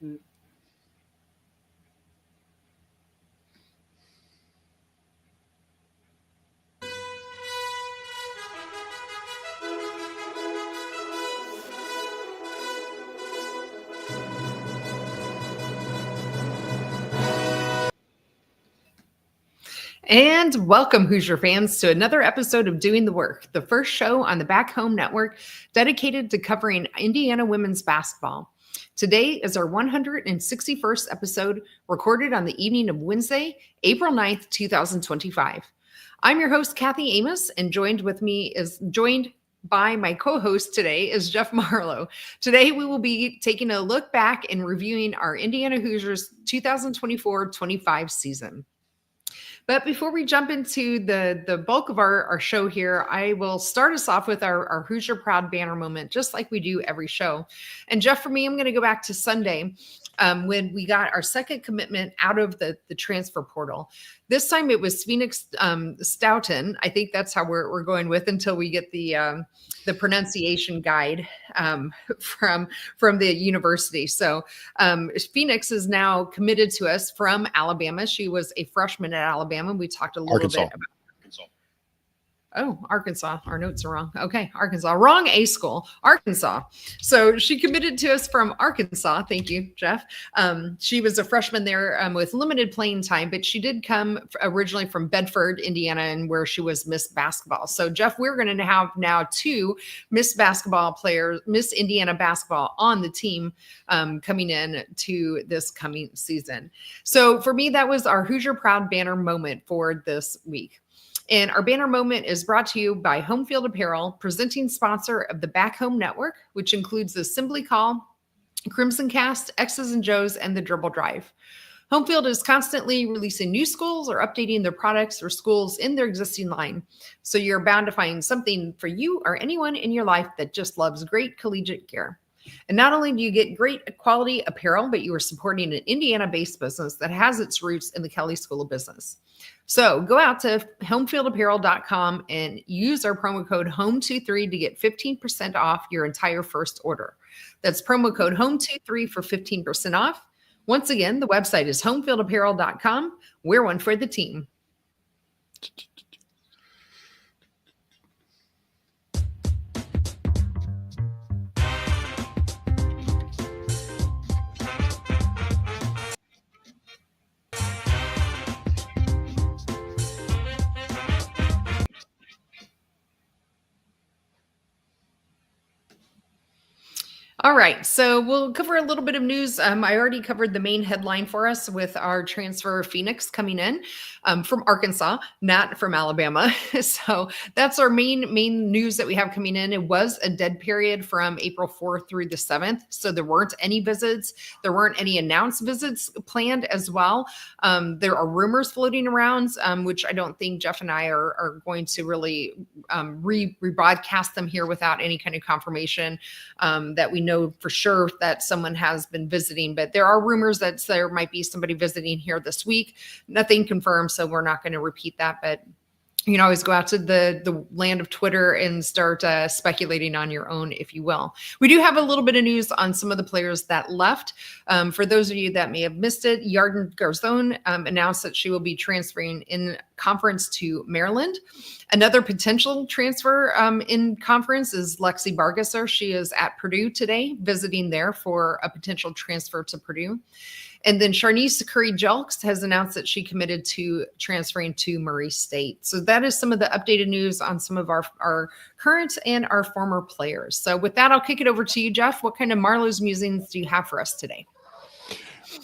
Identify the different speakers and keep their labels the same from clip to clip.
Speaker 1: And welcome, Hoosier fans, to another episode of Doing the Work, the first show on the Back Home Network dedicated to covering Indiana women's basketball. Today is our 161st episode, recorded on the evening of Wednesday, April 9th, 2025. I'm your host, Kathy Amos, and joined by my co-host today is Jeff Marlow. Today, we will be taking a look back and reviewing our Indiana Hoosiers 2024-25 season. But before we jump into the bulk of our show here, I will start us off with our Hoosier Proud banner moment, just like we do every show. And Jeff, for me, I'm going to go back to Sunday when we got our second commitment out of the transfer portal. This time it was Phoenix Stoughton. I think that's how we're going with until we get the pronunciation guide from the university. So Phoenix is now committed to us from Alabama. She was a freshman at Alabama. We talked a little bit about Arkansas. Oh, Arkansas. Our notes are wrong. Okay, Arkansas. Wrong A school. Arkansas. So she committed to us from Arkansas. Thank you, Jeff. She was a freshman there with limited playing time, but she did come originally from Bedford, Indiana, and where she was Miss Basketball. So, Jeff, we're going to have now two Miss Basketball players, Miss Indiana Basketball on the team coming in to this coming season. So, for me, that was our Hoosier Proud banner moment for this week. And our banner moment is brought to you by Home Field Apparel, presenting sponsor of the Back Home Network, which includes the Assembly Call, Crimson Cast, X's and Joe's, and the Dribble Drive. Home Field is constantly releasing new schools or updating their products or schools in their existing line. So you're bound to find something for you or anyone in your life that just loves great collegiate gear. And not only do you get great quality apparel, but you are supporting an Indiana-based business that has its roots in the Kelley School of Business. So go out to homefieldapparel.com and use our promo code HOME23 to get 15% off your entire first order. That's promo code HOME23 for 15% off. Once again, the website is homefieldapparel.com. We're one for the team. All right, so we'll cover a little bit of news. I already covered the main headline for us with our transfer Phoenix coming in from Arkansas, not from Alabama. So that's our main news that we have coming in. It was a dead period from April 4th through the 7th. So there weren't any visits. There weren't any announced visits planned as well. There are rumors floating around, which I don't think Jeff and I are going to really rebroadcast them here without any kind of confirmation that we know for sure that someone has been visiting, but there are rumors that there might be somebody visiting here this week. Nothing confirmed, so we're not going to repeat that, but you can always go out to the land of Twitter and start speculating on your own, if you will. We do have a little bit of news on some of the players that left. For those of you that may have missed it, Yarden Garzone announced that she will be transferring in conference to Maryland. Another potential transfer in conference is Lexi Bargesser. She is at Purdue today, visiting there for a potential transfer to Purdue. And then Charnice Curry-Jelks has announced that she committed to transferring to Murray State. So that is some of the updated news on some of our current and our former players. So with that, I'll kick it over to you, Jeff. What kind of Marlow's musings do you have for us today?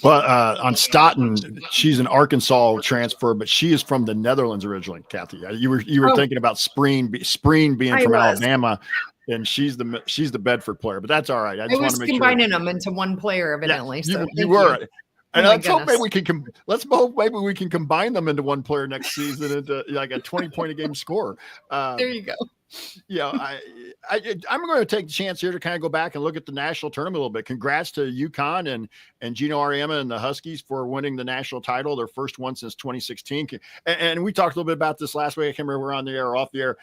Speaker 2: Well, on Stoughton, she's an Arkansas transfer, but she is from the Netherlands originally, Kathy. You were thinking about Spreen being from Alabama, and she's the Bedford player, but that's all right. I just want to make
Speaker 1: combining them into one player, evidently.
Speaker 2: Yeah,
Speaker 1: so
Speaker 2: you were. And let's hope maybe we can combine them into one player next season into like a 20-point a game score.
Speaker 1: There you go.
Speaker 2: I'm going to take the chance here to kind of go back and look at the national tournament a little bit. Congrats to UConn and Gino Auriemma and the Huskies for winning the national title, their first one since 2016. And we talked a little bit about this last week. I can't remember if we're on the air or off the air.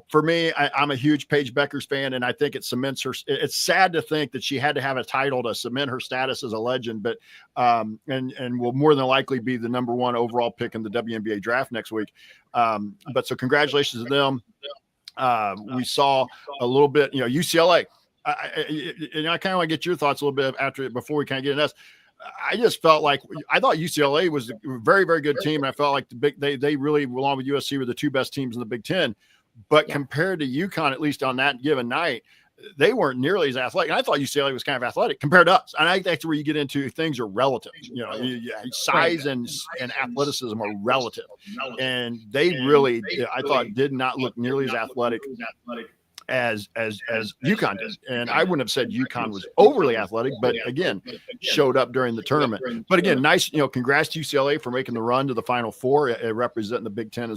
Speaker 2: For me, I'm a huge Paige Beckers fan, and I think it cements her. It's sad to think that she had to have a title to cement her status as a legend, but and will more than likely be the number one overall pick in the WNBA draft next week. But so congratulations to them. We saw a little bit, UCLA. I kind of want to get your thoughts a little bit before we kind of get into this. I just felt like I thought UCLA was a very, very good team, and I felt like they really, along with USC, were the two best teams in the Big Ten. But compared to UConn, at least on that given night, they weren't nearly as athletic. And I thought UCLA was kind of athletic compared to us. And I think that's where you get into things are relative. Size and athleticism are relative. And they really, I thought, did not look nearly as athletic as UConn did. And I wouldn't have said UConn was overly athletic, but again, showed up during the tournament. But again, nice, congrats to UCLA for making the run to the Final Four, representing the Big Ten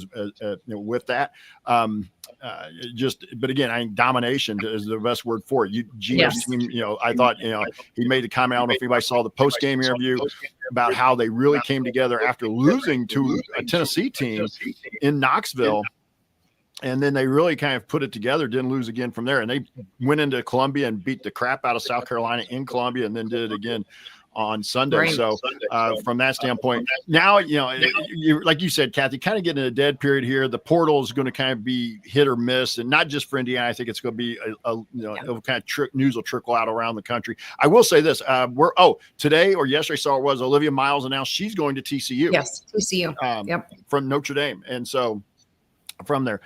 Speaker 2: with that. But again, I think domination is the best word for it. Gino's team, I thought, he made the comment. I don't know if anybody saw the post-game interview about how they really came together after losing to a Tennessee team in Knoxville. And then they really kind of put it together, didn't lose again from there. And they went into Columbia and beat the crap out of South Carolina in Columbia, and then did it again on Sunday. Right. So from that standpoint, now, like you said, Kathy, kind of getting in a dead period here. The portal is going to kind of be hit or miss, and not just for Indiana. I think it's going to be news will trickle out around the country. I will say this: today or yesterday, saw it was Olivia Miles announced she's going to TCU.
Speaker 1: Yes, TCU.
Speaker 2: From Notre Dame, and so. From there.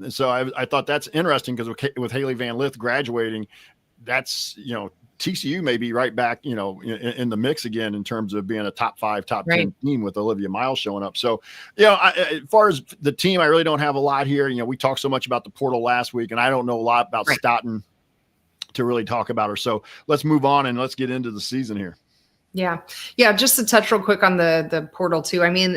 Speaker 2: So I thought that's interesting because with Haley Van Lith graduating, that's, TCU may be right back, in the mix again in terms of being a top 5, top 10 team with Olivia Miles showing up. So, as far as the team, I really don't have a lot here. We talked so much about the portal last week, and I don't know a lot about Stoughton to really talk about her. So let's move on and let's get into the season here.
Speaker 1: Yeah. Just to touch real quick on the portal too. I mean,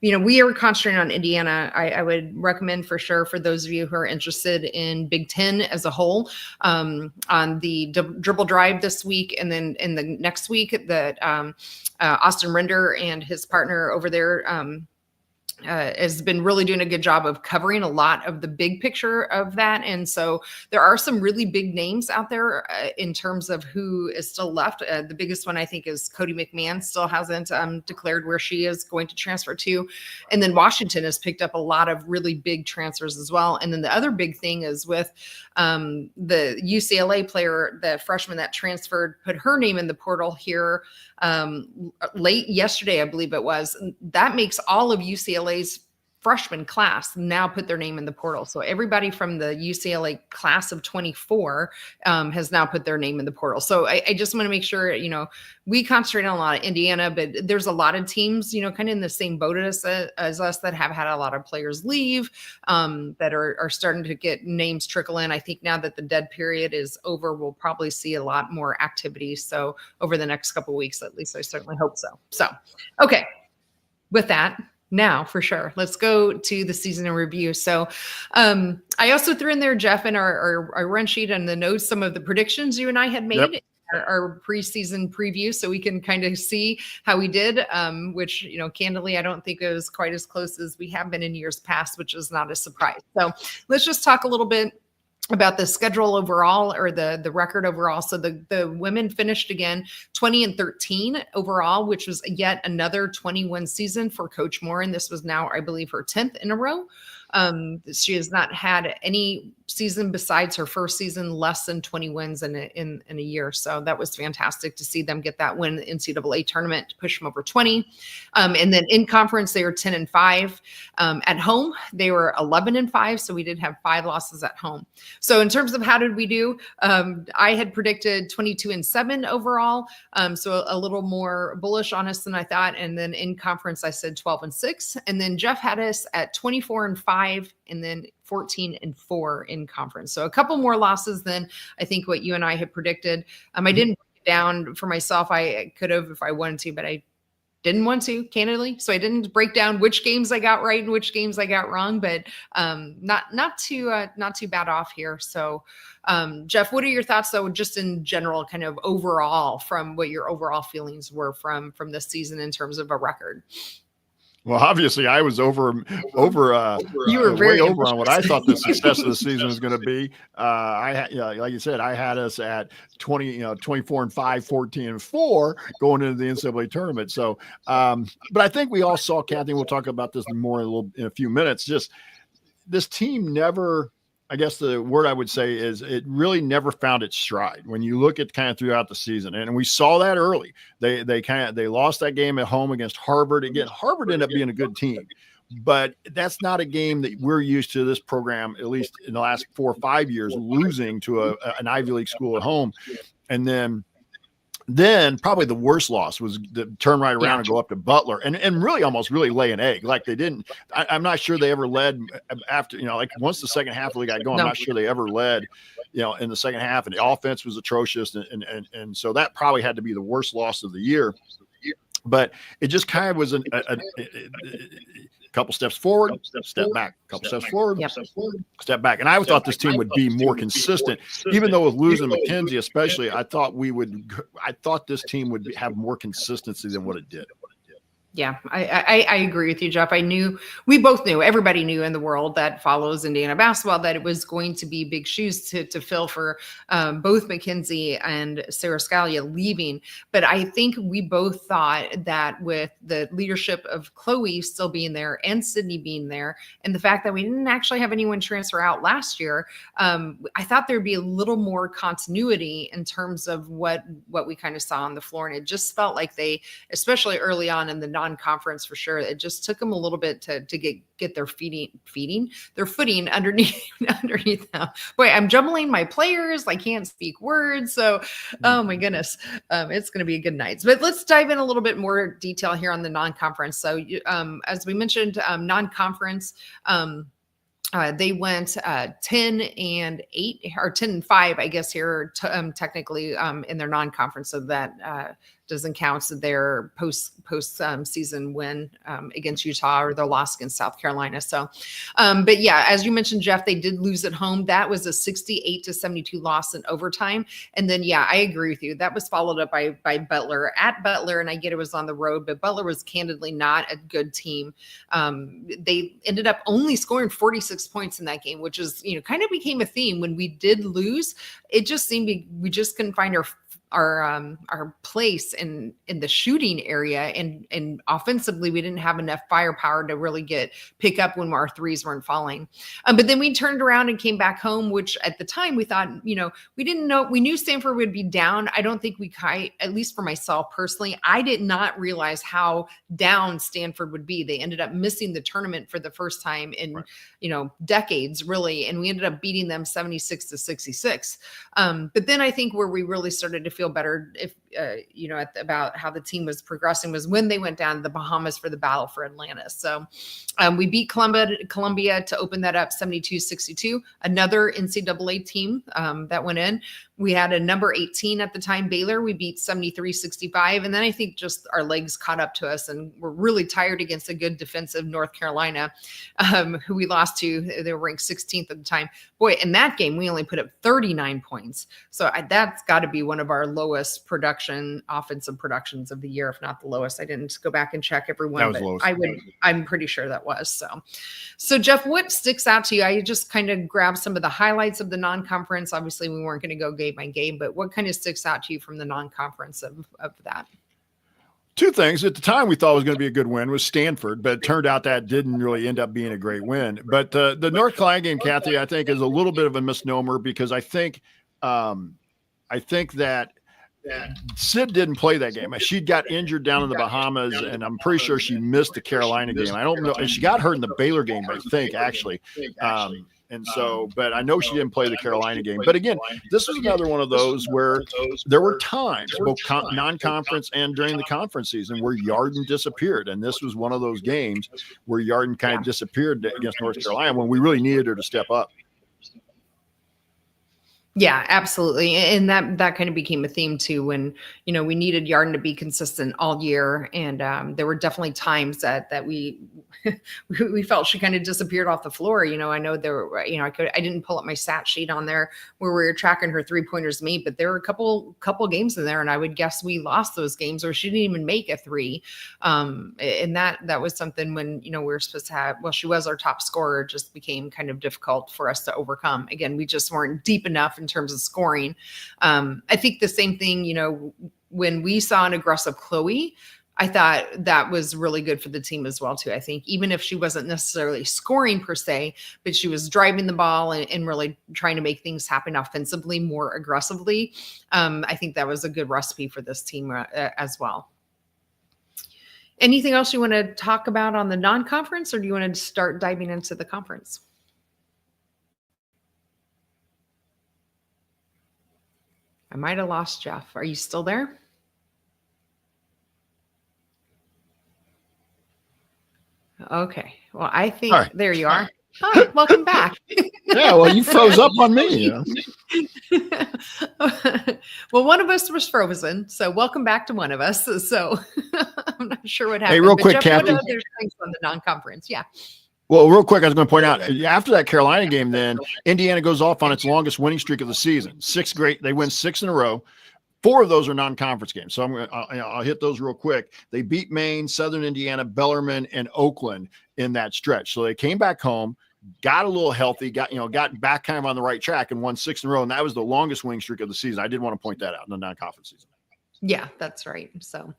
Speaker 1: we are concentrating on Indiana. I would recommend for sure for those of you who are interested in Big Ten as a whole, on the dribble drive this week, and then in the next week that Austin Render and his partner over there has been really doing a good job of covering a lot of the big picture of that. And so there are some really big names out there in terms of who is still left. The biggest one, I think, is Cody McMahon still hasn't declared where she is going to transfer to. And then Washington has picked up a lot of really big transfers as well. And then the other big thing is with the UCLA player, the freshman that transferred, put her name in the portal here late yesterday, I believe it was. That makes all of UCLA's freshman class now put their name in the portal. So everybody from the UCLA class of 24 has now put their name in the portal. So I just want to make sure, we concentrate on a lot of Indiana, but there's a lot of teams, kind of in the same boat as us that have had a lot of players leave, that are starting to get names trickle in. I think now that the dead period is over, we'll probably see a lot more activity. So over the next couple of weeks, at least I certainly hope so. So, okay. With that, now for sure, let's go to the season in review. So I also threw in there, Jeff, in our run sheet and the notes, some of the predictions you and I had made. Yep. Our preseason preview, so we can kind of see how we did, which, candidly, I don't think it was quite as close as we have been in years past, which is not a surprise. So let's just talk a little bit about the schedule overall, or the record overall. So the women finished again 20-13 overall, which was yet another 20-win season for Coach Moore. And this was now, I believe, her 10th in a row. She has not had any season besides her first season less than 20 wins in a year. So that was fantastic to see them get that win in the NCAA tournament to push them over 20. And then in conference, they were 10-5. At home, they were 11-5. So we did have 5 losses at home. So in terms of how did we do, I had predicted 22-7 overall. So a little more bullish on us than I thought. And then in conference, I said 12-6. And then Jeff had us at 24-5. And then 14-4 in conference. So a couple more losses than I think what you and I had predicted. I didn't break it down for myself. I could have if I wanted to, but I didn't want to, candidly. So I didn't break down which games I got right and which games I got wrong, but not too bad off here. So Jeff, what are your thoughts though, just in general, kind of overall, from what your overall feelings were from this season in terms of a record?
Speaker 2: Well, obviously, I was you were
Speaker 1: very
Speaker 2: way over on what I thought the success of the season was going to be. Like you said, I had us at 24-5, 14-4 going into the NCAA tournament. So, but I think we all saw, Kathy, and we'll talk about this more in a few minutes. Just this team never. I guess the word I would say is it really never found its stride when you look at kind of throughout the season. And we saw that early. They lost that game at home against Harvard. Again, Harvard ended up being a good team, but that's not a game that we're used to this program, at least in the last 4 or 5 years, losing to an Ivy League school at home. And then probably the worst loss was to turn right around and go up to Butler and really almost lay an egg. Like they didn't, I'm not sure they ever led after, like once the second half really got going, I'm not sure they ever led, in the second half, and the offense was atrocious. And so that probably had to be the worst loss of the year, but it just kind of was a couple steps forward, step back, couple steps forward, step back. And I thought this team would be more consistent, even though with losing McKenzie, especially, I thought this team would have more consistency than what it did.
Speaker 1: Yeah, I agree with you, Jeff. We both knew, everybody knew in the world that follows Indiana basketball, that it was going to be big shoes to fill for both McKenzie and Sarah Scalia leaving. But I think we both thought that with the leadership of Chloe still being there and Sydney being there, and the fact that we didn't actually have anyone transfer out last year, I thought there'd be a little more continuity in terms of what we kind of saw on the floor. And it just felt like they, especially early on in the non-conference, for sure, it just took them a little bit to get their footing underneath them. Boy, I'm jumbling my players. I can't speak words. So, oh my goodness, it's going to be a good night. But let's dive in a little bit more detail here on the non-conference. So, as we mentioned, non-conference, they went 10-8 or 10-5, I guess here technically in their non-conference. So that doesn't count their post season win against Utah or their loss against South Carolina. So, but yeah, as you mentioned, Jeff, they did lose at home. That was a 68-72 loss in overtime. And then, yeah, I agree with you. That was followed up by Butler at Butler. And I get it was on the road, but Butler was candidly not a good team. They ended up only scoring 46 points in that game, which is, kind of became a theme when we did lose. It just seemed we just couldn't find our place in the shooting area, and offensively we didn't have enough firepower to really pick up when our threes weren't falling. But then we turned around and came back home, which at the time we thought, we didn't know, we knew Stanford would be down. I don't think at least for myself personally, I did not realize how down Stanford would be. They ended up missing the tournament for the first time in decades, really, and we ended up beating them 76-66. But then I think where we really started to feel better, about how the team was progressing, was when they went down to the Bahamas for the battle for Atlantis. So we beat Columbia to open that up 72-62, another NCAA team that went in. We had a number 18 at the time, Baylor. We beat 73-65. And then I think just our legs caught up to us, and we're really tired against a good defensive North Carolina, who we lost to. They were ranked 16th at the time. Boy, in that game, we only put up 39 points. So that's got to be one of our lowest offensive productions of the year, if not the lowest. I didn't go back and check everyone, but I'm pretty sure that was. So Jeff, what sticks out to you? I just kind of grabbed some of the highlights of the non-conference. Obviously, we weren't going to go game by game, but what kind of sticks out to you from the non-conference of that?
Speaker 2: Two things. At the time, we thought it was going to be a good win was Stanford, but it turned out that didn't really end up being a great win. But the North Carolina game, Kathy, I think is a little bit of a misnomer, because I think that Sid didn't play that game. She got injured down in the Bahamas, and I'm pretty sure she missed the Carolina game. I don't know. And she got hurt in the Baylor game, I think, actually. But I know she didn't play the Carolina game. But again, this was another one of those where there were times, both non-conference and during the conference season, where Yarden disappeared. And this was one of those games where Yarden kind of disappeared against North Carolina when we really needed her to step up.
Speaker 1: Yeah, absolutely. And that kind of became a theme too when, we needed Yarden to be consistent all year. And there were definitely times that we we felt she kind of disappeared off the floor. I know there were, I didn't pull up my stat sheet on there where we were tracking her 3-pointers made, but there were a couple games in there, and I would guess we lost those games or she didn't even make a three. And that was something when, we were supposed to have, well, she was our top scorer, it just became kind of difficult for us to overcome. Again, we just weren't deep enough in terms of scoring. I think the same thing, when we saw an aggressive Chloe, I thought that was really good for the team as well too. I think even if she wasn't necessarily scoring per se, but she was driving the ball and really trying to make things happen offensively more aggressively. I think that was a good recipe for this team as well. Anything else you want to talk about on the non-conference, or do you want to start diving into the conference? I might have lost Jeff. Are you still there? Okay. Well, I think There you are. Hi, welcome back.
Speaker 2: Yeah, well, you froze up on me.
Speaker 1: Well, one of us was frozen, so welcome back to one of us. So I'm not sure what happened.
Speaker 2: Hey, real quick, Kathy.
Speaker 1: What other things on the non-conference? Yeah.
Speaker 2: Well, real quick, I was going to point out, after that Carolina game, then Indiana goes off on its longest winning streak of the season. They win 6 in a row. 4 of those are non-conference games. So I'll hit those real quick. They beat Maine, Southern Indiana, Bellarmine, and Oakland in that stretch. So they came back home, got a little healthy, got back kind of on the right track and won 6 in a row. And that was the longest winning streak of the season. I did want to point that out in the non-conference season.
Speaker 1: Yeah, that's right. So,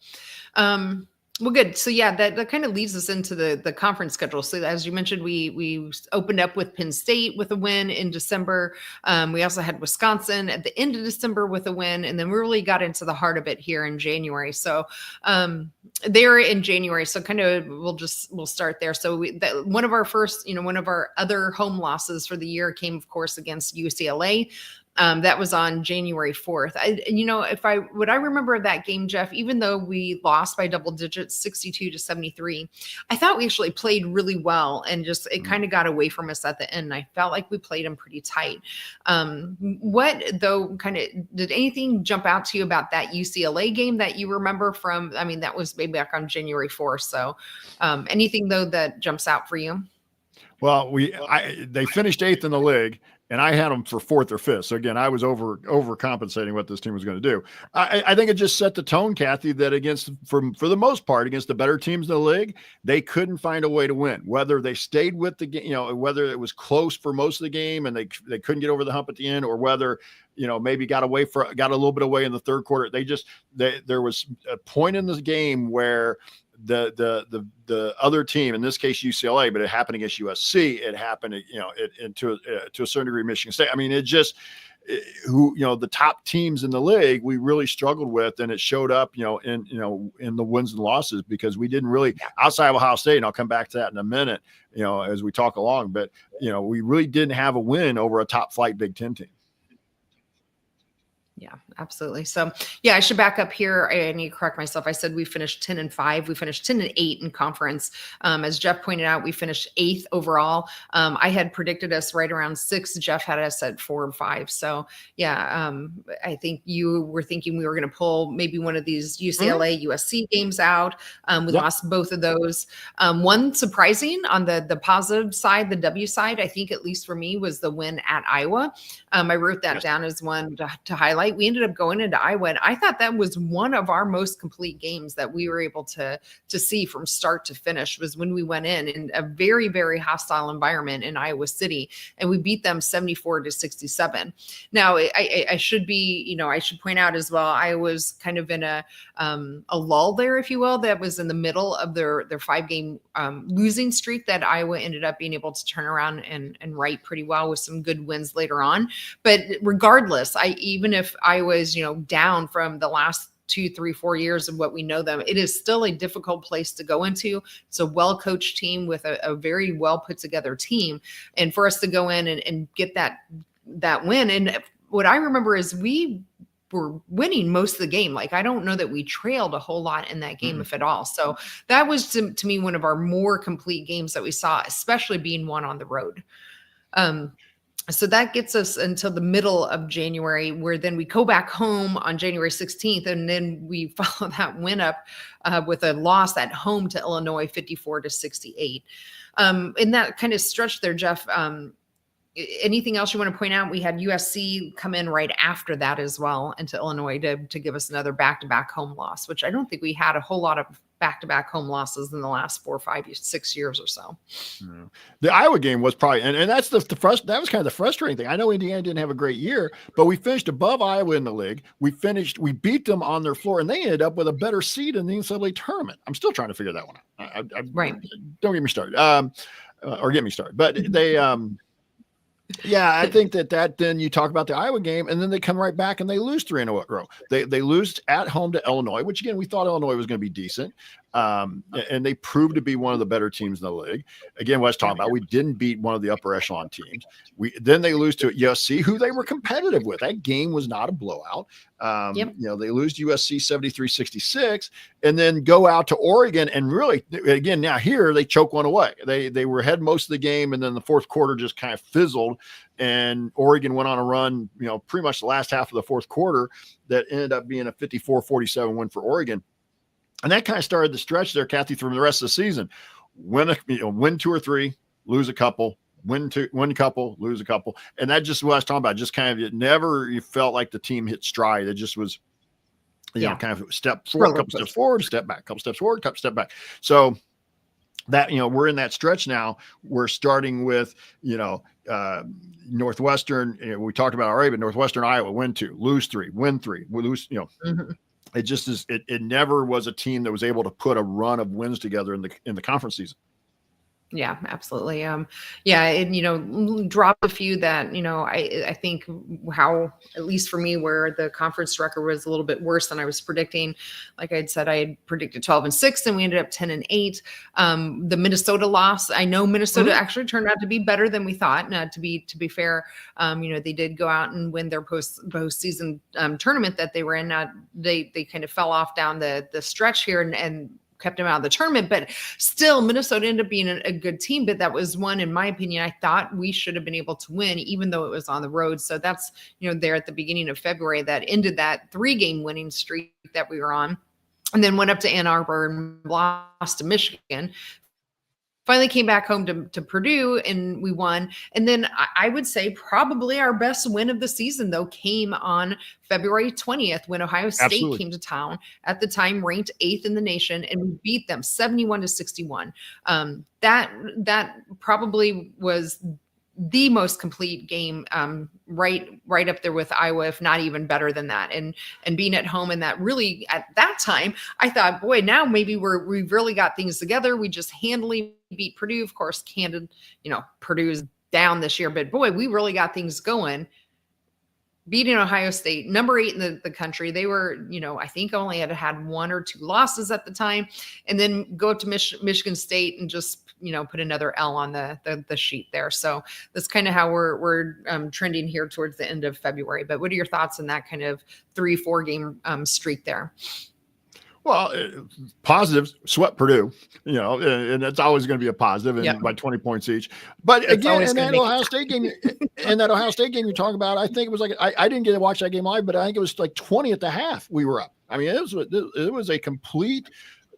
Speaker 1: well, good. So yeah, that kind of leads us into the conference schedule. So as you mentioned, we opened up with Penn State with a win in December. We also had Wisconsin at the end of December with a win, and then we really got into the heart of it here in January. So they're in January. So kind of we'll start there. So one of our first, one of our other home losses for the year came, of course, against UCLA. That was on January 4th. What I remember of that game, Jeff, even though we lost by double digits, 62-73, I thought we actually played really well, and just it kind of got away from us at the end. I felt like we played them pretty tight. Did anything jump out to you about that UCLA game that you remember from? I mean, that was maybe back on January 4th. So anything though that jumps out for you?
Speaker 2: Well, they finished 8th in the league, and I had them for 4th or 5th. So again, I was overcompensating what this team was going to do. I think it just set the tone, Kathy, that for the most part, against the better teams in the league, they couldn't find a way to win. Whether they stayed with the game, whether it was close for most of the game and they couldn't get over the hump at the end, or whether maybe got a little bit away in the third quarter. There was a point in this game where the other team, in this case UCLA, but it happened against USC. It happened, to a certain degree, Michigan State. I mean, the top teams in the league we really struggled with, and it showed up, in the wins and losses, because we didn't really, outside of Ohio State, and I'll come back to that in a minute, as we talk along, but we really didn't have a win over a top flight Big Ten team.
Speaker 1: Yeah, absolutely. So yeah, I should back up here. I need to correct myself. I said we finished 10-5. We finished 10-8 in conference. As Jeff pointed out, we finished 8th overall. I had predicted us right around 6. Jeff had us at 4-5. So yeah, I think you were thinking we were going to pull maybe one of these UCLA, USC games out. We lost both of those. One surprising on the positive side, the W side, I think at least for me, was the win at Iowa. I wrote that down as one to highlight. We ended up going into Iowa, and I thought that was one of our most complete games that we were able to see from start to finish, was when we went in a very, very hostile environment in Iowa City, and we beat them 74-67. Now, I should point out as well, I was kind of in a lull there, if you will, that was in the middle of their 5-game losing streak that Iowa ended up being able to turn around and right pretty well with some good wins later on. But regardless, even if Iowa is, down from the last 2, 3, 4 years of what we know them, it is still a difficult place to go into. It's a well-coached team with a very well put together team. And for us to go in and get that win. And what I remember is we were winning most of the game. Like, I don't know that we trailed a whole lot in that game, if at all. So that was to me one of our more complete games that we saw, especially being won on the road. So that gets us until the middle of January, where then we go back home on January 16th, and then we follow that win up with a loss at home to Illinois, 54-68. In that kind of stretch there, Jeff, anything else you want to point out? We had USC come in right after that as well into Illinois to give us another back-to-back home loss, which I don't think we had a whole lot of back-to-back home losses in the last 4, 5, 6 years or so.
Speaker 2: Yeah. The Iowa game was probably, and that's that was kind of the frustrating thing. I know Indiana didn't have a great year, but we finished above Iowa in the league. We beat them on their floor, and they ended up with a better seed in the NCAA tournament. I'm still trying to figure that one out.
Speaker 1: Right.
Speaker 2: Don't get me started. Or get me started. But they, yeah, I think that then you talk about the Iowa game, and then they come right back and they lose 3 in a row. They lose at home to Illinois, which again we thought Illinois was going to be decent, and they proved to be one of the better teams in the league. Again, what I was talking about, we didn't beat one of the upper echelon teams. Then they lose to USC, who they were competitive with. That game was not a blowout. You know, they lose to USC 73-66, and then go out to Oregon and really, again, now here they choke one away. They were ahead most of the game, and then the fourth quarter just kind of fizzled, and Oregon went on a run, you know, pretty much the last half of the fourth quarter that ended up being a 54-47 win for Oregon. And that kind of started the stretch there, Kathy, through the rest of the season. Win 2 or 3, lose a couple, win a couple, lose a couple. And that just what I was talking about. Just kind of, you felt like the team hit stride. It just was, you know, kind of step forward, couple steps forward, step back, couple steps forward, couple step back. So that, you know, we're in that stretch now. We're starting with, you know, Northwestern, you know, we talked about already, but Northwestern, Iowa, win 2, lose 3, win 3, we lose, you know, it just is, it never was a team that was able to put a run of wins together in the conference season.
Speaker 1: Yeah, absolutely. Yeah, and you know, dropped a few that, you know, I think how, at least for me, where the conference record was a little bit worse than I was predicting. Like I'd said, I had predicted 12-6, and we ended up 10-8. The Minnesota loss, I know Minnesota actually turned out to be better than we thought. To be fair, you know, they did go out and win their postseason tournament that they were in. They kind of fell off down the stretch here and kept him out of the tournament, but still Minnesota ended up being a good team. But that was one, in my opinion, I thought we should have been able to win, even though it was on the road. So that's, you know, there at the beginning of February that ended that 3-game winning streak that we were on, and then went up to Ann Arbor and lost to Michigan. Finally came back home to Purdue, and we won. And then I would say probably our best win of the season, though, came on February 20th when Ohio State came to town, at the time ranked 8th in the nation, and we beat them 71-61. That probably was the most complete game, right up there with Iowa, if not even better than that. And being at home, and that really, at that time, I thought, boy, now maybe we've really got things together. We just handily beat Purdue. Of course, candid, you know, Purdue's down this year, but boy, we really got things going. Beating Ohio State, number 8 in the country. They were, you know, I think only had 1 or 2 losses at the time, and then go up to Michigan State and just, you know, put another L on the sheet there. So that's kind of how we're trending here towards the end of February. But what are your thoughts on that kind of 3-4 game streak there?
Speaker 2: Well, positives, swept Purdue, you know, and it's always going to be a positive, and by 20 points each. But it's again, in that Ohio State game, you're talking about, I think it was like, I didn't get to watch that game live, but I think it was like 20 at the half we were up. I mean, it was a complete,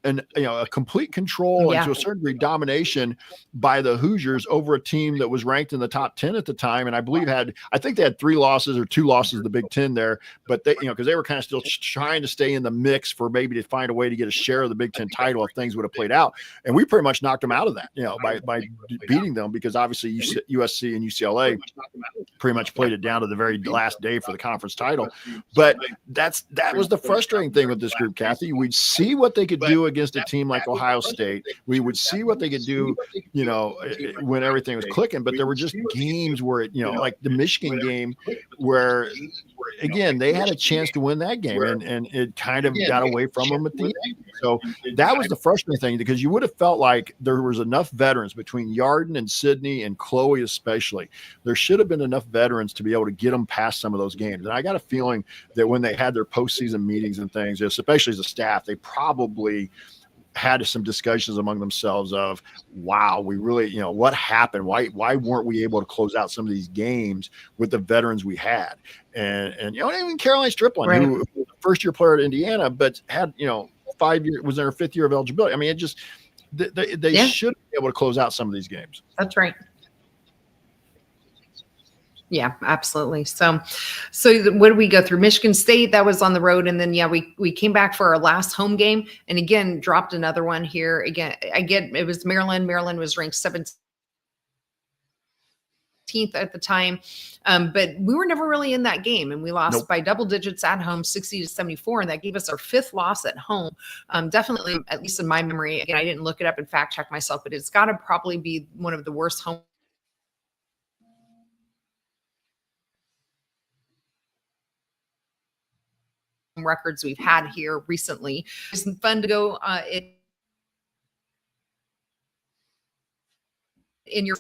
Speaker 2: and you know, a complete control and to a certain degree domination by the Hoosiers over a team that was ranked in the top 10 at the time. And I believe I think they had 3 losses or 2 losses in the Big Ten there, but they, you know, because they were kind of still trying to stay in the mix for maybe to find a way to get a share of the Big Ten title if things would have played out. And we pretty much knocked them out of that, you know, by beating them, because obviously USC and UCLA pretty much played it down to the very last day for the conference title. But that was the frustrating thing with this group, Kathy. We'd see what they could do against a team like Ohio State. We would see what they could do, you know, when everything was clicking, but there were just games where it, you know, like the Michigan game where, again, they had a chance to win that game, and it kind of got away from them at the end. So that was the frustrating thing, because you would have felt like there was enough veterans between Yarden and Sidney and Chloe especially. There should have been enough veterans to be able to get them past some of those games. And I got a feeling that when they had their postseason meetings and things, especially as a staff, they probably had some discussions among themselves of, wow, we really, what happened? Why weren't we able to close out some of these games with the veterans we had? And even Caroline Stripling,
Speaker 1: Right.
Speaker 2: who was a first-year player at Indiana, but had, 5 years, was in her 5th year of eligibility. I mean, it just, they should be able to close out some of these games.
Speaker 1: That's right. Yeah, absolutely. So what did we go through? Michigan State, that was on the road. And then, we came back for our last home game and again, dropped another one here. Again, it was Maryland. Maryland was ranked 17th at the time. But we were never really in that game and we lost by double digits at home, 60-74. And that gave us our 5th loss at home. Definitely, at least in my memory, again, I didn't look it up and fact check myself, but it's got to probably be one of the worst home records we've had here recently. It's fun to go in your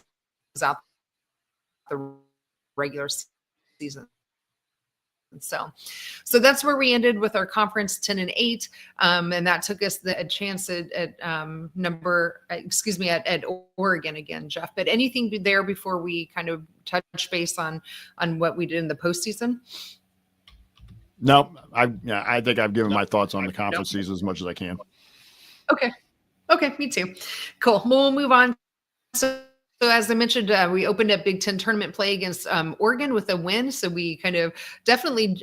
Speaker 1: out the regular season. So that's where we ended with our conference 10-8. And that took us a chance at Oregon again, Jeff. But anything there before we kind of touch base on what we did in the postseason?
Speaker 2: No, I think I've given my thoughts on the conference season as much as I can.
Speaker 1: Okay, me too. Cool. We'll move on. So as I mentioned, we opened up Big Ten tournament play against Oregon with a win. So we kind of definitely,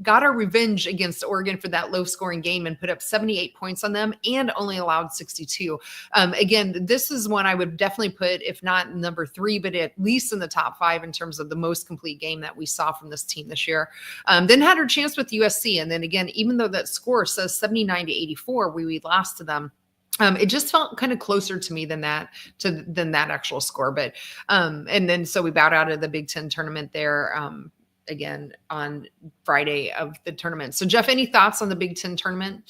Speaker 1: got our revenge against Oregon for that low scoring game and put up 78 points on them and only allowed 62. Again, this is one I would definitely put, if not number 3, but at least in the top 5 in terms of the most complete game that we saw from this team this year. Then had our chance with USC. And then again, even though that score says 79-84, we lost to them. It just felt kind of closer to me than that actual score. But and then so we bowed out of the Big Ten tournament there again on Friday of the tournament. So Jeff, any thoughts on the Big Ten tournament?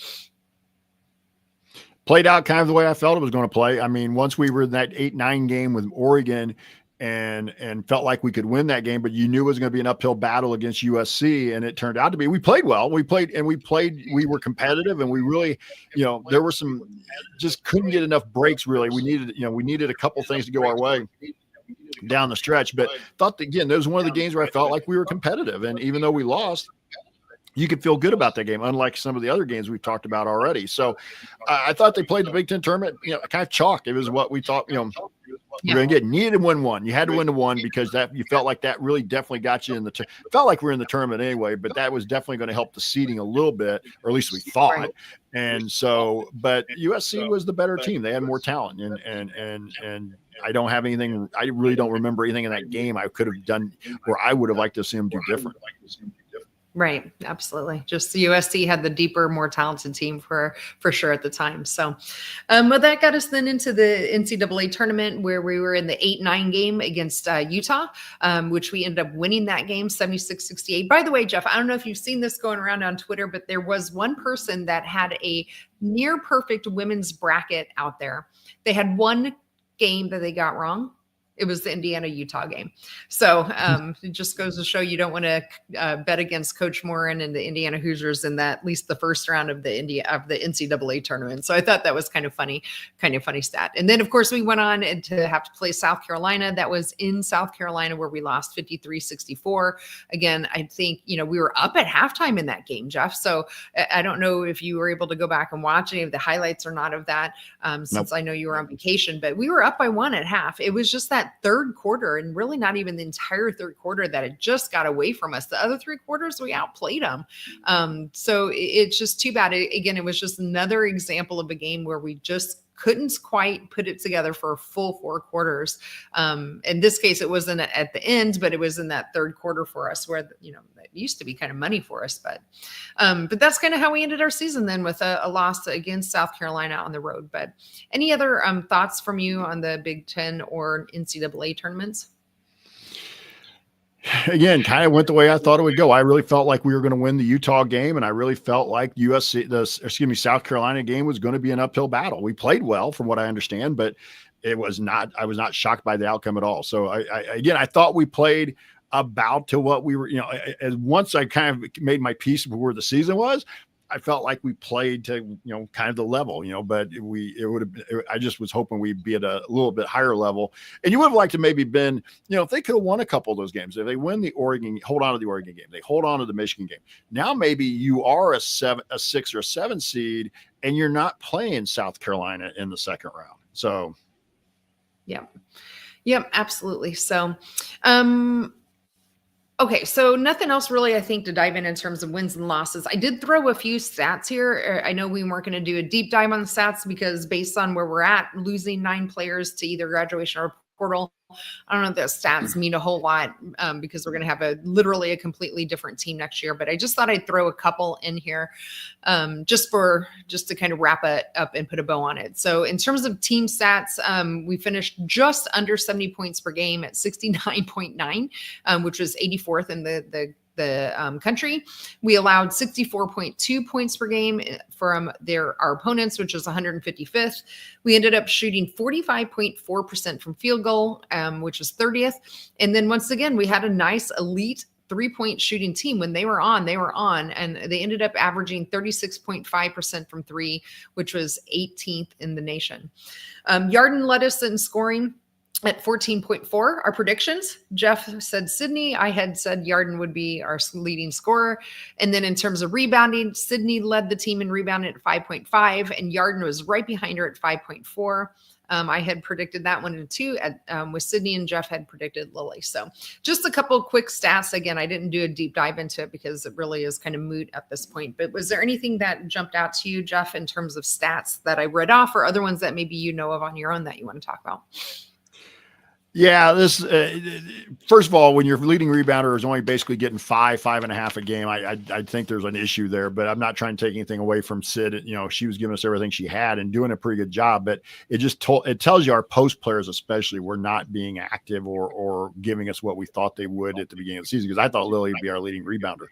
Speaker 2: Played out kind of the way I felt it was going to play. I mean, once we were in that 8-9 game with Oregon and felt like we could win that game, but you knew it was going to be an uphill battle against USC. And it turned out to be, we played well. We were competitive and we really, there were some, just couldn't get enough breaks really. We needed a couple things to go our way down the stretch, but thought that, again, that was one of the games where I felt like we were competitive. And even though we lost, you could feel good about that game, unlike some of the other games we've talked about already. So I thought they played the Big Ten tournament, kind of chalk. It was what we thought, you're going to get. Needed to win one. You had to win the one because that you felt like that really definitely got you in the felt like we're in the tournament anyway, but that was definitely going to help the seeding a little bit, or at least we thought. Right. And so, but USC was the better team. They had more talent, and I don't have anything. I really don't remember anything in that game I could have done where I would have liked to see them do different.
Speaker 1: Right. Absolutely. Just the USC had the deeper, more talented team for sure at the time. So, well, that got us then into the NCAA tournament where we were in the 8-9 game against Utah, which we ended up winning that game 76-68. By the way, Jeff, I don't know if you've seen this going around on Twitter, but there was one person that had a near perfect women's bracket out there. They had one game that they got wrong. It was the Indiana-Utah game. So it just goes to show you don't want to bet against Coach Morin and the Indiana Hoosiers in that, at least the first round of the NCAA tournament. So I thought that was kind of funny stat. And then, of course, we went on to have to play South Carolina. That was in South Carolina where we lost 53-64. Again, I think, we were up at halftime in that game, Jeff. So I don't know if you were able to go back and watch any of the highlights or not of that since I know you were on vacation, but we were up by 1 at half. It was just that third quarter, and really not even the entire third quarter, that it just got away from us. The other 3 quarters, we outplayed them. So it's just too bad. It was just another example of a game where we just couldn't quite put it together for a full 4 quarters. In this case, it wasn't at the end, but it was in that third quarter for us where, it used to be kind of money for us. But that's kind of how we ended our season then, with a loss against South Carolina on the road. But any other thoughts from you on the Big Ten or NCAA tournaments?
Speaker 2: Again, kind of went the way I thought it would go. I really felt like we were going to win the Utah game, and I really felt like South Carolina game was going to be an uphill battle. We played well, from what I understand, but it was not. I was not shocked by the outcome at all. So I thought we played about to what we were. As once I kind of made my peace with where the season was, I felt like we played to, kind of the level, but I just was hoping we'd be at a little bit higher level. And you would have liked to maybe been, if they could have won a couple of those games, if they win hold on to the Oregon game, they hold on to the Michigan game. Now maybe you are a 6 or 7 seed and you're not playing South Carolina in the second round. So.
Speaker 1: Yep, absolutely. So, okay, so nothing else really, I think, to dive in terms of wins and losses. I did throw a few stats here. I know we weren't going to do a deep dive on the stats because based on where we're at, losing 9 players to either graduation or portal, I don't know if those stats mean a whole lot because we're going to have literally a completely different team next year. But I just thought I'd throw a couple in here just to kind of wrap it up and put a bow on it. So in terms of team stats, we finished just under 70 points per game at 69.9, which was 84th in the country. We allowed 64.2 points per game from our opponents, which was 155th. We ended up shooting 45.4% from field goal, which was 30th. And then once again, we had a nice elite 3-point shooting team. When they were on, and they ended up averaging 36.5% from 3, which was 18th in the nation. Yarden led us in scoring at 14.4. Our predictions, Jeff said Sydney. I had said Yarden would be our leading scorer. And then in terms of rebounding, Sydney led the team in rebounding at 5.5, and Yarden was right behind her at 5.4. I had predicted that one too with Sydney, and Jeff had predicted Lily. So just a couple of quick stats. Again, I didn't do a deep dive into it because it really is kind of moot at this point. But was there anything that jumped out to you, Jeff, in terms of stats that I read off, or other ones that maybe you know of on your own that you want to talk about?
Speaker 2: Yeah, this first of all, when your leading rebounder is only basically getting 5.5 a game, I think there's an issue there. But I'm not trying to take anything away from Sid. She was giving us everything she had and doing a pretty good job. But it tells you our post players especially were not being active or giving us what we thought they would at the beginning of the season. Because I thought Lily would be our leading rebounder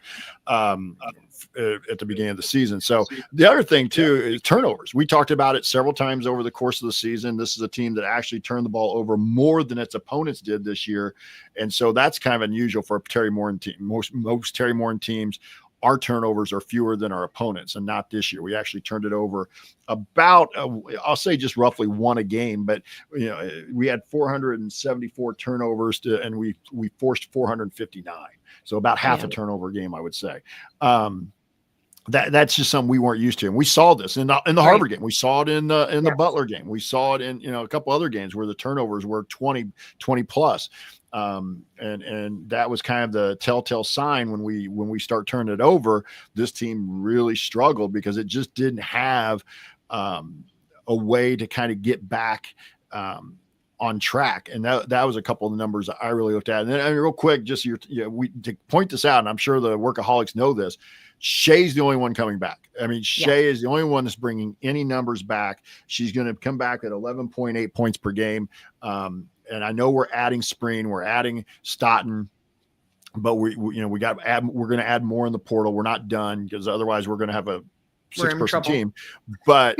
Speaker 2: at the beginning of the season. So the other thing too is turnovers. We talked about it several times over the course of the season. This is a team that actually turned the ball over more than its opponents did this year. And so that's kind of unusual for a Terry Morin team. Most Terry Morin teams, our turnovers are fewer than our opponents, and not this year. We actually turned it over about, I'll say just roughly 1 a game, but we had 474 turnovers and we forced 459. So about half a turnover game, I would say. That's just something we weren't used to. And we saw this in the Harvard game. We saw it in the Butler game. We saw it in, a couple other games where the turnovers were 20 plus. And that was kind of the telltale sign when we start turning it over, this team really struggled because it just didn't have a way to kind of get back on track. And that was a couple of the numbers I really looked at. And then real quick, just to point this out, and I'm sure the workaholics know this, Shay's the only one coming back. I mean, Shay is the only one that's bringing any numbers back. She's going to come back at 11.8 points per game. And I know we're adding Spreen, we're adding Stoughton, but we're going to add more in the portal. We're not done because otherwise we're going to have a 6-person team. But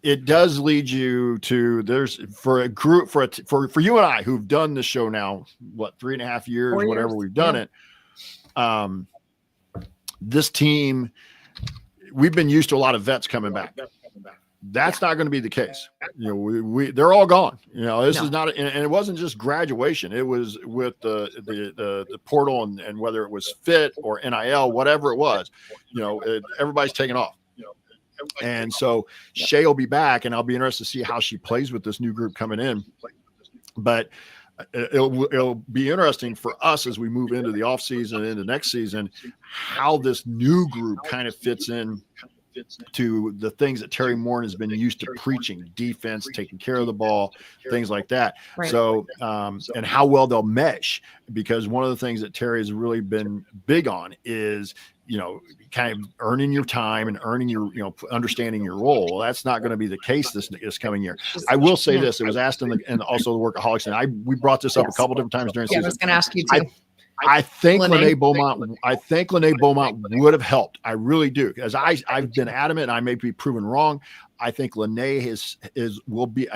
Speaker 2: it does lead you to for a group for you and I who've done this show now, 3.5 years, 4 years, whatever we've done it. This team, we've been used to a lot of vets coming back. That's not going to be the case. They're all gone. This is not, and it wasn't just graduation. It was with the portal and whether it was fit or NIL, whatever it was, everybody's taking off. And so Shay will be back, and I'll be interested to see how she plays with this new group coming in. But it'll be interesting for us as we move into the off season and into next season, how this new group kind of fits in to the things that Terry Morin has been used to preaching: defense, taking care of the ball, things like that. Right. So, and how well they'll mesh, because one of the things that Terry has really been big on is, kind of earning your time and earning your, understanding your role. Well, that's not going to be the case this coming year. I will say this: it was asked and also the workaholics, and we brought this up a couple different times during season.
Speaker 1: I was going to ask you too.
Speaker 2: I think Lene Beaumont would have helped. I really do, because I've been adamant, and I may be proven wrong. I think Lene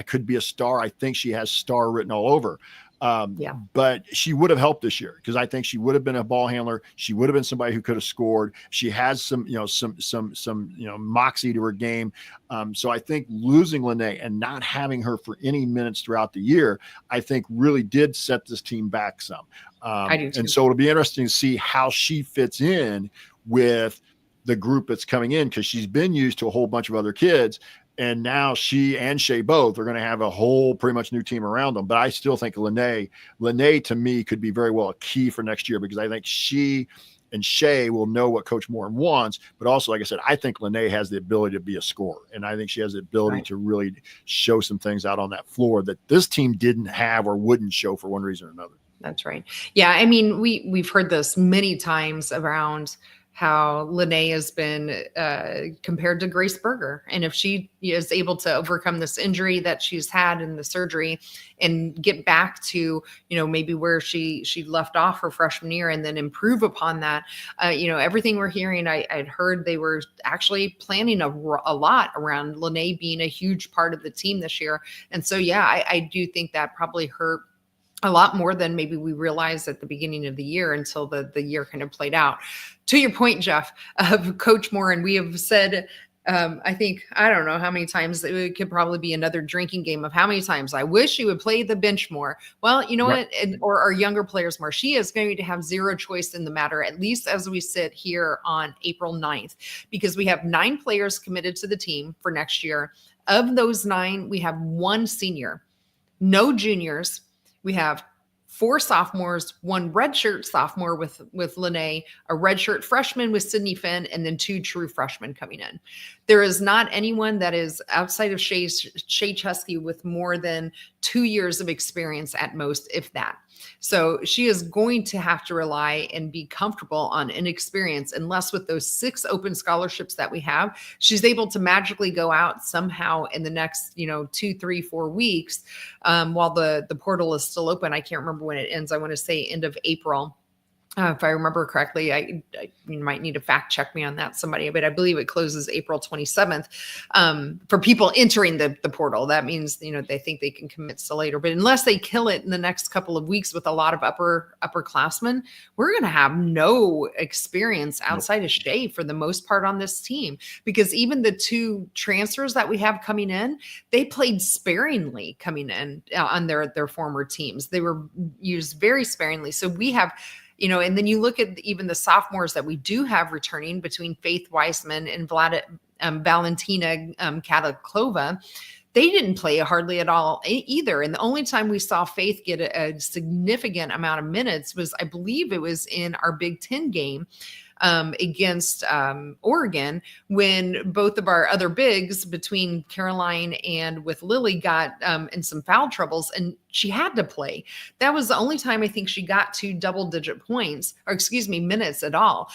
Speaker 2: could be a star. I think she has star written all over.
Speaker 1: Yeah.
Speaker 2: But she would have helped this year because I think she would have been a ball handler. She would have been somebody who could have scored. She has some moxie to her game. So I think losing Lene and not having her for any minutes throughout the year, I think really did set this team back some.
Speaker 1: I do too.
Speaker 2: And so it'll be interesting to see how she fits in with the group that's coming in, because she's been used to a whole bunch of other kids. And now she and Shea both are going to have a whole pretty much new team around them. But I still think Lene to me could be very well a key for next year, because I think she and Shea will know what Coach Moore wants. But also, like I said, I think Lene has the ability to be a scorer. And I think she has the ability to really show some things out on that floor that this team didn't have or wouldn't show for one reason or another.
Speaker 1: That's right. Yeah. I mean, we've heard this many times around how Lene has been compared to Grace Berger. And if she is able to overcome this injury that she's had in the surgery and get back to, maybe where she left off her freshman year and then improve upon that, everything we're hearing, I'd heard they were actually planning a lot around Lene being a huge part of the team this year. And so, yeah, I do think that probably hurt a lot more than maybe we realized at the beginning of the year until the year kind of played out. To your point, Jeff, of Coach Moore, and we have said, I think, I don't know how many times, it could probably be another drinking game of how many times I wish you would play the bench more. Well, you know what, or our younger players more. She is going to have zero choice in the matter, at least as we sit here on April 9th, because we have 9 players committed to the team for next year. Of those 9, we have 1 senior, no juniors. We have 4 sophomores, 1 redshirt sophomore with Lene, a redshirt freshman with Sydney Finn, and then 2 true freshmen coming in. There is not anyone that is outside of Shea Chesky with more than 2 years of experience at most, if that. So she is going to have to rely and be comfortable on inexperience, unless with those 6 open scholarships that we have, she's able to magically go out somehow in the next, 2, 3, 4 weeks, while the portal is still open. I can't remember when it ends. I want to say end of April. If I remember correctly, you might need to fact check me on that, somebody, but I believe it closes April 27th. For people entering the portal, that means, they think they can commit to later, but unless they kill it in the next couple of weeks with a lot of upperclassmen, we're going to have no experience outside of Shea for the most part on this team, because even the 2 transfers that we have coming in, they played sparingly coming in on their former teams. They were used very sparingly. So we have, and then you look at even the sophomores that we do have returning between Faith Weissman and Valentina Kataklova. They didn't play hardly at all either. And the only time we saw Faith get a significant amount of minutes was, I believe it was in our Big Ten game against Oregon, when both of our other bigs between Caroline and with Lily got in some foul troubles, and she had to play. That was the only time I think she got to double-digit points, or minutes at all.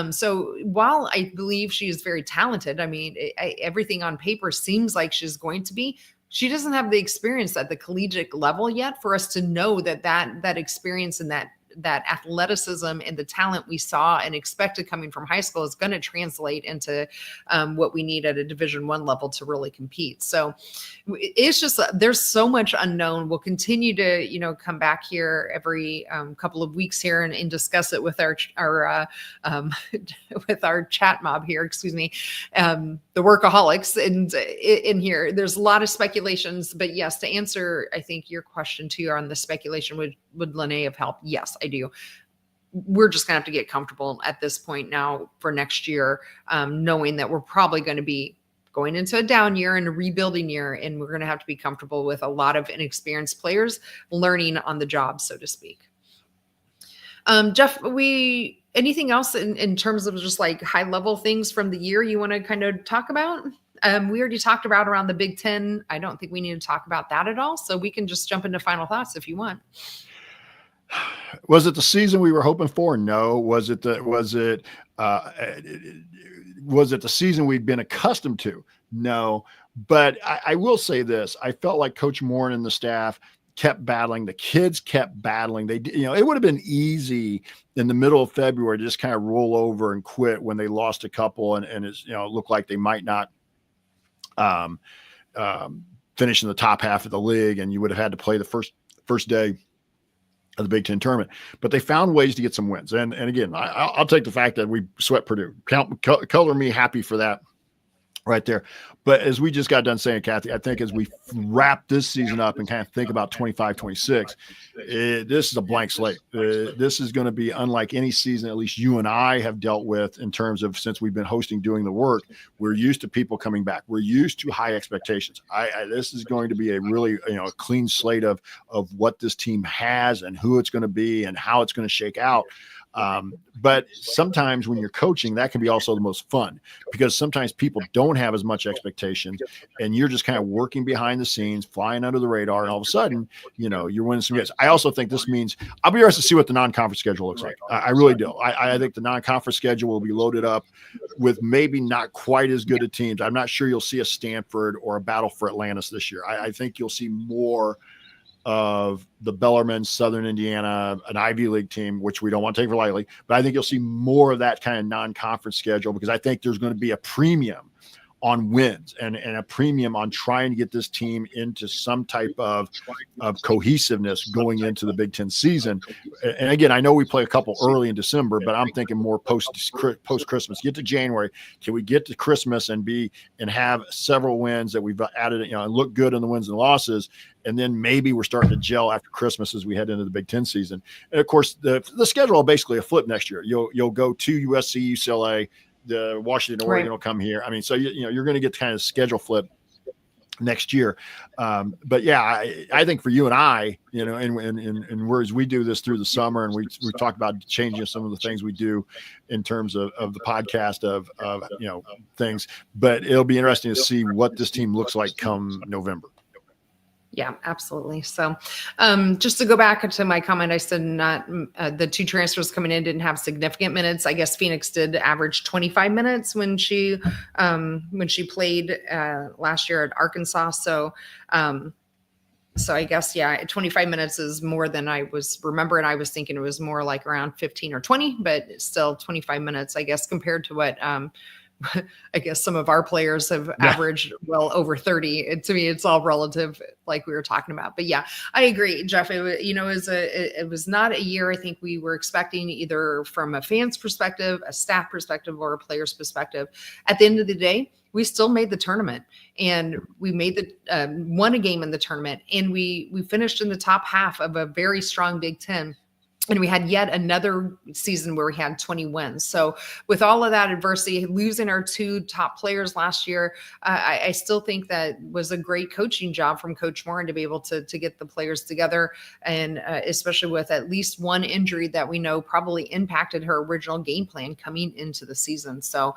Speaker 1: So while I believe she is very talented, I mean, everything on paper seems like she's going to be, she doesn't have the experience at the collegiate level yet for us to know that experience and that athleticism and the talent we saw and expected coming from high school is going to translate into what we need at a Division I level to really compete. So it's just, there's so much unknown. We'll continue to, come back here every couple of weeks here and discuss it with our with our chat mob here, the workaholics. And in here, there's a lot of speculations, but yes, to answer, I think your question too on the speculation, would Lene have helped? Yes, I do. We're just gonna have to get comfortable at this point now for next year, knowing that we're probably going to be going into a down year and a rebuilding year, and we're going to have to be comfortable with a lot of inexperienced players learning on the job, so to speak. Jeff, anything else in terms of just like high level things from the year you want to kind of talk about? We already talked about around the Big Ten. I don't think we need to talk about that at all. So we can just jump into final thoughts if you want.
Speaker 2: Was it the season we were hoping for? No. Was it the season we'd been accustomed to? No. But I will say this: I felt like Coach Moore and the staff kept battling. The kids kept battling. It would have been easy in the middle of February to just kind of roll over and quit when they lost a couple and it looked like they might not finish in the top half of the league, and you would have had to play the first day of the Big Ten tournament, but they found ways to get some wins. And again, I'll take the fact that we swept Purdue. Color me happy for that right there. But as we just got done saying, Kathy, I think as we wrap this season up and kind of think about 25, 26, this is a blank slate. This is going to be unlike any season, at least you and I have dealt with in terms of since we've been hosting, doing the work. We're used to people coming back. We're used to high expectations. This is going to be a really, a clean slate of what this team has and who it's going to be and how it's going to shake out. But sometimes when you're coaching, that can be also the most fun because sometimes people don't have as much expectations and you're just kind of working behind the scenes, flying under the radar. And all of a sudden, you're winning some games. I also think this means I'll be interested to see what the non-conference schedule looks like. I really do. I think the non-conference schedule will be loaded up with maybe not quite as good a teams. I'm not sure you'll see a Stanford or a battle for Atlantis this year. I think you'll see more of the Bellarmine, Southern Indiana, an Ivy League team, which we don't want to take for lightly, but I think you'll see more of that kind of non-conference schedule because I think there's going to be a premium on wins and a premium on trying to get this team into some type of cohesiveness going into the Big Ten season. And again, I know we play a couple early in December, but I'm thinking more post Christmas. Get to January. Can we get to Christmas and have several wins that we've added, and look good in the wins and losses? And then maybe we're starting to gel after Christmas as we head into the Big Ten season. And of course, the schedule will basically a flip next year. You'll go to USC, UCLA. The Washington, Oregon will come here. I mean, so you're going to get kind of schedule flip next year. But yeah, I think for you and I, and whereas we do this through the summer and we talk about changing some of the things we do in terms of the podcast of things, but it'll be interesting to see what this team looks like come November.
Speaker 1: Yeah, absolutely. So just to go back to my comment, I said not the two transfers coming in didn't have significant minutes. I guess Phoenix did average 25 minutes when she played last year at Arkansas. So I guess, 25 minutes is more than I was remembering. I was thinking it was more like around 15 or 20, but still 25 minutes, I guess, compared to what I guess some of our players have averaged well over 30. To me, it's all relative, like we were talking about. But yeah, I agree, Jeff. It was not a year I think we were expecting either from a fan's perspective, a staff perspective, or a player's perspective. At the end of the day, we still made the tournament and we made won a game in the tournament, and we finished in the top half of a very strong Big Ten. And we had yet another season where we had 20 wins. So with all of that adversity, losing our two top players last year, I still think that was a great coaching job from Coach Moran to be able to get the players together. And especially with at least one injury that we know probably impacted her original game plan coming into the season. So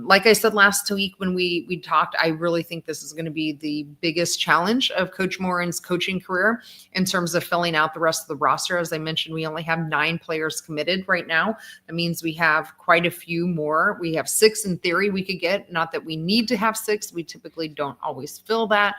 Speaker 1: like I said last week when we talked, I really think this is going to be the biggest challenge of Coach Moran's coaching career in terms of filling out the rest of the roster. As I mentioned, we only have 9 players committed right now. That means we have quite a few more. We have 6 in theory we could get. Not that we need to have 6. We typically don't always fill that.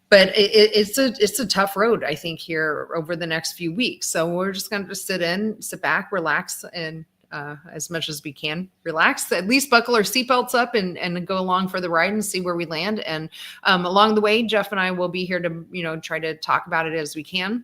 Speaker 1: But it's a tough road, I think, here over the next few weeks. So we're just going to sit back, relax, and as much as we can relax, at least buckle our seatbelts up and go along for the ride and see where we land. And along the way, Jeff and I will be here to, try to talk about it as we can.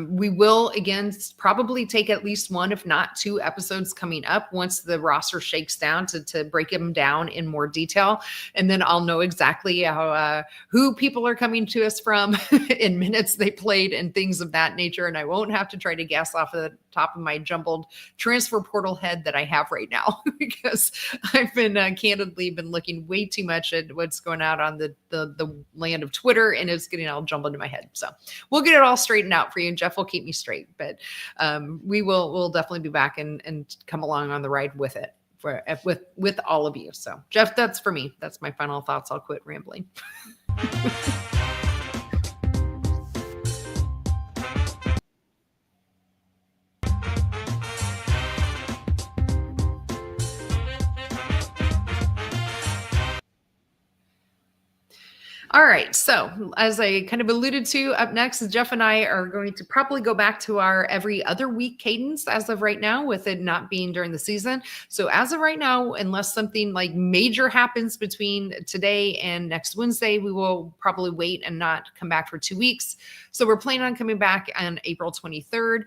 Speaker 1: We will, again, probably take at least 1, if not 2 episodes coming up once the roster shakes down to break them down in more detail. And then I'll know exactly how, who people are coming to us from in minutes they played and things of that nature. And I won't have to try to guess off of the top of my jumbled transfer portal head that I have right now, because I've been candidly been looking way too much at what's going out on the land of Twitter, and it's getting all jumbled into my head. So we'll get it all straightened out for you, and Jeff will keep me straight, but we'll definitely be back and come along on the ride with it with all of you. So Jeff, that's for me. That's my final thoughts. I'll quit rambling. All right. So, as I kind of alluded to, up next, Jeff and I are going to probably go back to our every other week cadence as of right now, with it not being during the season. So, as of right now, unless something like major happens between today and next Wednesday, we will probably wait and not come back for 2 weeks. So, we're planning on coming back on April 23rd.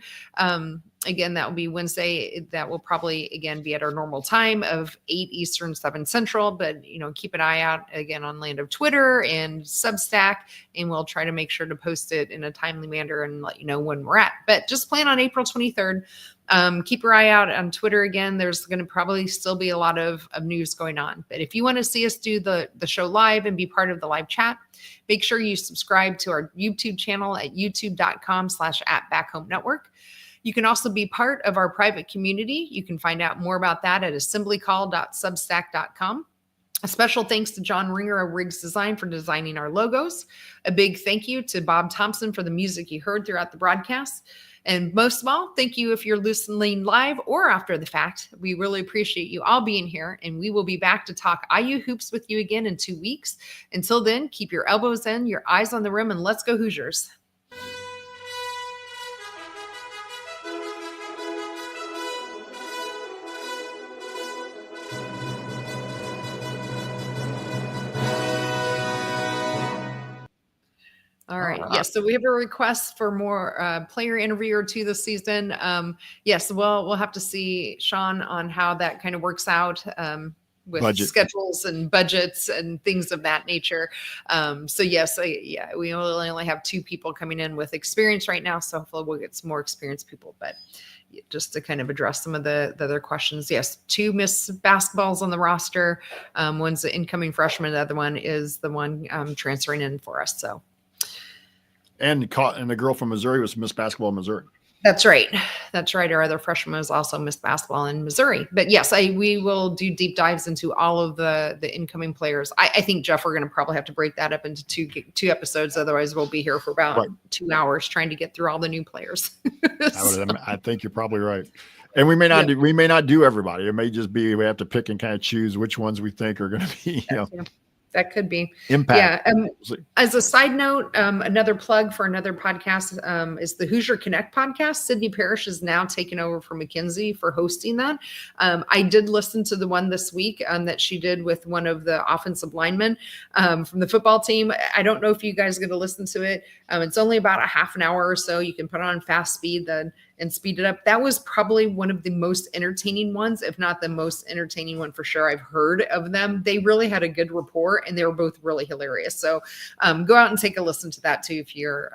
Speaker 1: Again, that will be Wednesday. That will probably, again, be at our normal time of 8 Eastern, 7 Central. But, keep an eye out, again, on Land of Twitter and Substack, and we'll try to make sure to post it in a timely manner and let you know when we're at. But just plan on April 23rd. Keep your eye out on Twitter. Again, there's going to probably still be a lot of news going on. But if you want to see us do the show live and be part of the live chat, make sure you subscribe to our YouTube channel at youtube.com/@BackHomeNetwork. You can also be part of our private community. You can find out more about that at assemblycall.substack.com. A special thanks to John Ringer of Riggs Design for designing our logos. A big thank you to Bob Thompson for the music you heard throughout the broadcast. And most of all, thank you if you're listening live or after the fact. We really appreciate you all being here, and we will be back to talk IU hoops with you again in 2 weeks. Until then, keep your elbows in, your eyes on the rim, and let's go Hoosiers. All right. Yes. So we have a request for more player interview or two this season. Yes. Well, we'll have to see, Sean, on how that kind of works out with schedules and budgets and things of that nature. So yes, we only have 2 people coming in with experience right now. So hopefully we'll get some more experienced people. But just to kind of address some of the other questions. Yes, 2 Miss Basketballs on the roster. One's the incoming freshman. The other one is the one transferring in for us. So.
Speaker 2: And the girl from Missouri was Miss Basketball in Missouri.
Speaker 1: That's right. That's right. Our other freshman was also Miss Basketball in Missouri. But yes, we will do deep dives into all of the incoming players. I think, Jeff, we're going to probably have to break that up into two episodes. Otherwise, we'll be here for about 2 hours trying to get through all the new players.
Speaker 2: I think you're probably right. And we may not do everybody. It may just be we have to pick and kind of choose which ones we think are going to be.
Speaker 1: That could be
Speaker 2: impact.
Speaker 1: Yeah. As a side note, another plug for another podcast is the Hoosier Connect podcast. Sydney Parrish is now taken over for Mackenzie for hosting that. I did listen to the one this week that she did with one of the offensive linemen from the football team. I don't know if you guys are going to listen to it. It's only about a half an hour or so. You can put it on fast speed and speed it up. That was probably one of the most entertaining ones, if not the most entertaining one for sure I've heard of them. They really had a good rapport, and they were both really hilarious. So go out and take a listen to that too if you're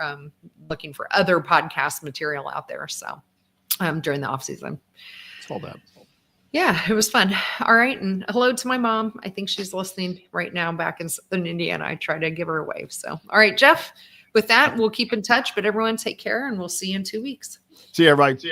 Speaker 1: looking for other podcast material out there. So during the off season.
Speaker 2: It's all that.
Speaker 1: Yeah, it was fun. All right. And hello to my mom. I think she's listening right now back in Southern Indiana. I try to give her a wave. So, all right, Jeff, with that, we'll keep in touch, but everyone take care, and we'll see you in 2 weeks.
Speaker 2: See you, everybody.